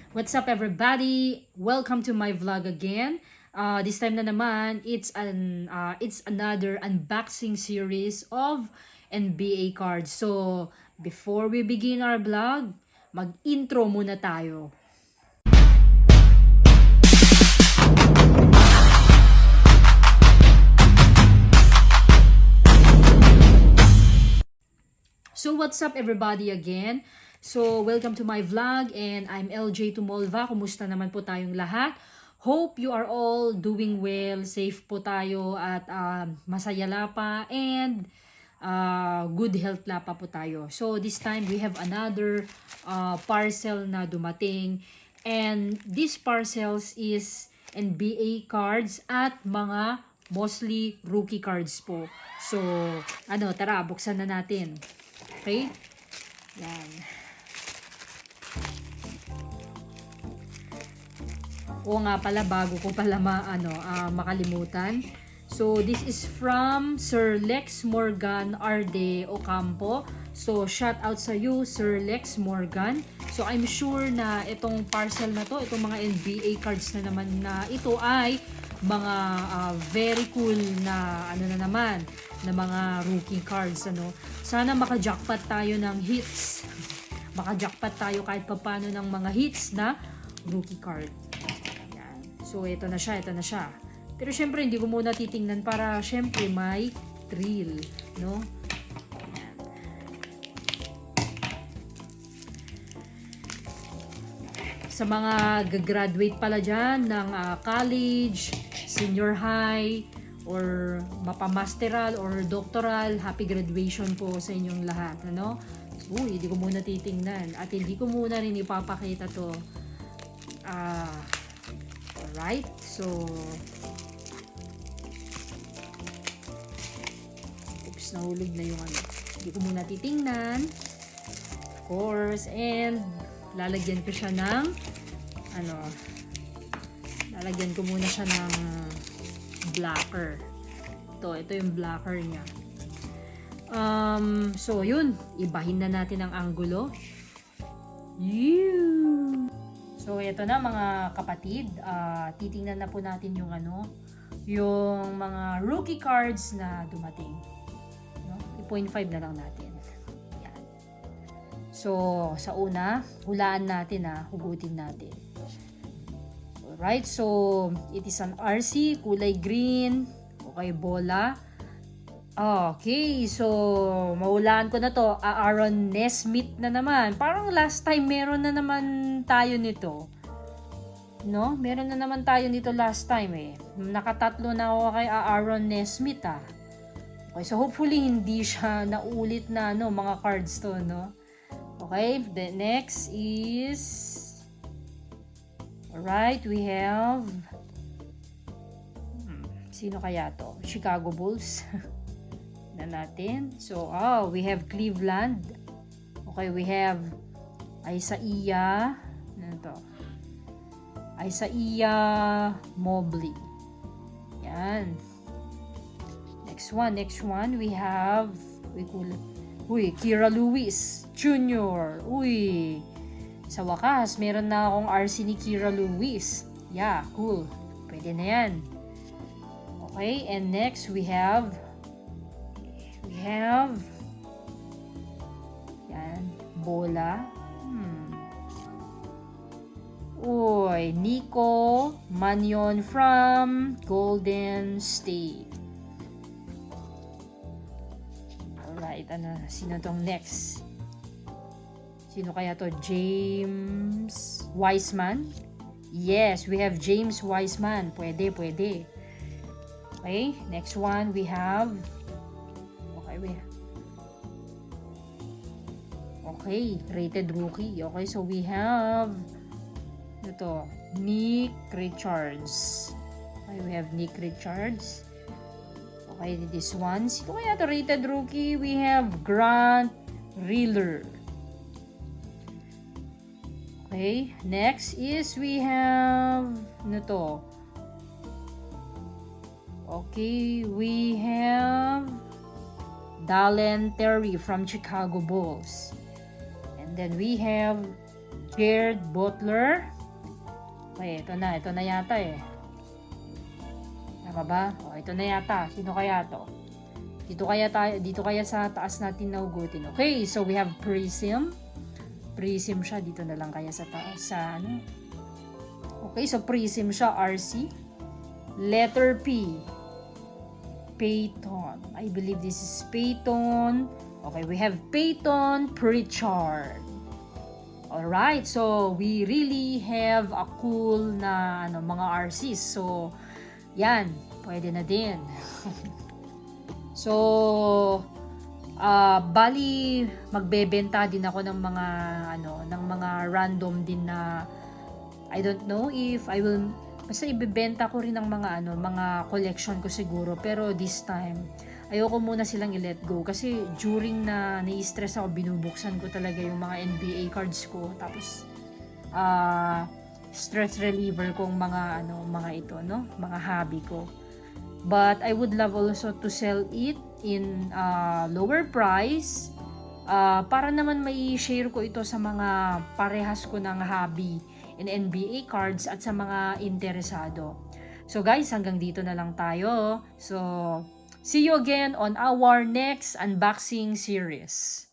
What's up everybody? Welcome to my vlog again. This time na naman, it's another unboxing series of NBA cards. So, before we begin our vlog, mag-intro muna tayo. So, what's up everybody again? So, welcome to my vlog and I'm LJ Tumolva. Kumusta naman po tayong lahat? Hope you are all doing well, safe po tayo at masaya la pa and good health la pa po tayo. So, this time we have another parcel na dumating and these parcels is NBA cards at mga mostly rookie cards po. So, tara, buksan na natin. Okay? Yan. O nga pala, bago ko pala makalimutan. So, this is from Sir Lex Morgan Arde Ocampo. So, shout out sa you, Sir Lex Morgan. So, I'm sure na itong parcel na to, itong mga NBA cards na naman na ito ay mga very cool na na mga rookie cards. Sana maka-jackpot tayo ng hits. Maka-jackpot tayo kahit paano ng mga hits na rookie card. So, ito na siya. Pero syempre, hindi ko muna titingnan para syempre may thrill, no? Ayan. Sa mga gagraduate pala dyan ng college, senior high, or mapamasteral or doctoral, happy graduation po sa inyong lahat, ano? Uy, hindi ko muna titingnan. At hindi ko muna rin ipapakita to. Right? So, oops, nahulog na yung Hindi ko muna titingnan. Of course. And, lalagyan ko siya ng, lalagyan ko muna siya ng blocker. Ito yung blocker niya. So, yun. Ibahin na natin ang angulo. So, ito na mga kapatid, titingnan na po natin yung yung mga rookie cards na dumating. No? 0.5 na lang natin. Yan. So, sa una, hulaan natin hugutin natin. Alright, so, it is an RC, kulay green, okay, bola. Okay, so, mahulaan ko na to, Aaron Nesmith na naman. Parang last time meron na naman tayo nito. No? Meron na naman tayo nito last time eh. Nakatatlo na ako kay Aaron Nesmith Okay, so hopefully hindi siya naulit na mga cards to, no? Okay, the next is alright, we have sino kaya to? Chicago Bulls. Na natin. So, we have Cleveland. Okay, we have Isaiah. Ano to? Isaiah Mobley. Yan. Next one, we have Kira Lewis Jr. Sa wakas, meron na akong RC ni Kira Lewis. Yeah, cool. Pwede na yan. Okay, and next we have yan, bola. Nico Mannion from Golden State. Alright, sino tong next? Sino kaya to? James Wiseman? Yes, we have James Wiseman. Pwede. Okay, next one we have rated rookie. Okay, so we have Nick Richards. Okay, we have Nick Richards. Okay, this one. Sino kaya to rated rookie? We have Grant Riller. Okay, next is we have Okay, we have Dalen Terry from Chicago Bulls. And then we have Jared Butler Okay, ito na yata eh. Tama ba? O, ito na yata. Sino kaya to? Dito kaya sa taas natin nahugutin. Okay, so we have Prism. Prism siya, dito na lang kaya sa taas, sa ano. Okay, so Prism siya, RC. Letter P. Peyton. I believe this is Peyton. Okay, we have Peyton Pritchard. Alright, so we really have a cool na mga RCs. So, yan, pwede na din. So, bali magbebenta din ako ng mga random din na I don't know if I will, basta ibebenta ko rin ng mga collection ko siguro, pero this time ayoko muna silang i-let go kasi during na nai-stress ako, binubuksan ko talaga yung mga NBA cards ko, tapos stress reliever kong mga ito, no, mga hobby ko. But I would love also to sell it in lower price para naman may share ko ito sa mga parehas ko ng hobby in NBA cards at sa mga interesado. So guys, hanggang dito na lang tayo. So, see you again on our next unboxing series.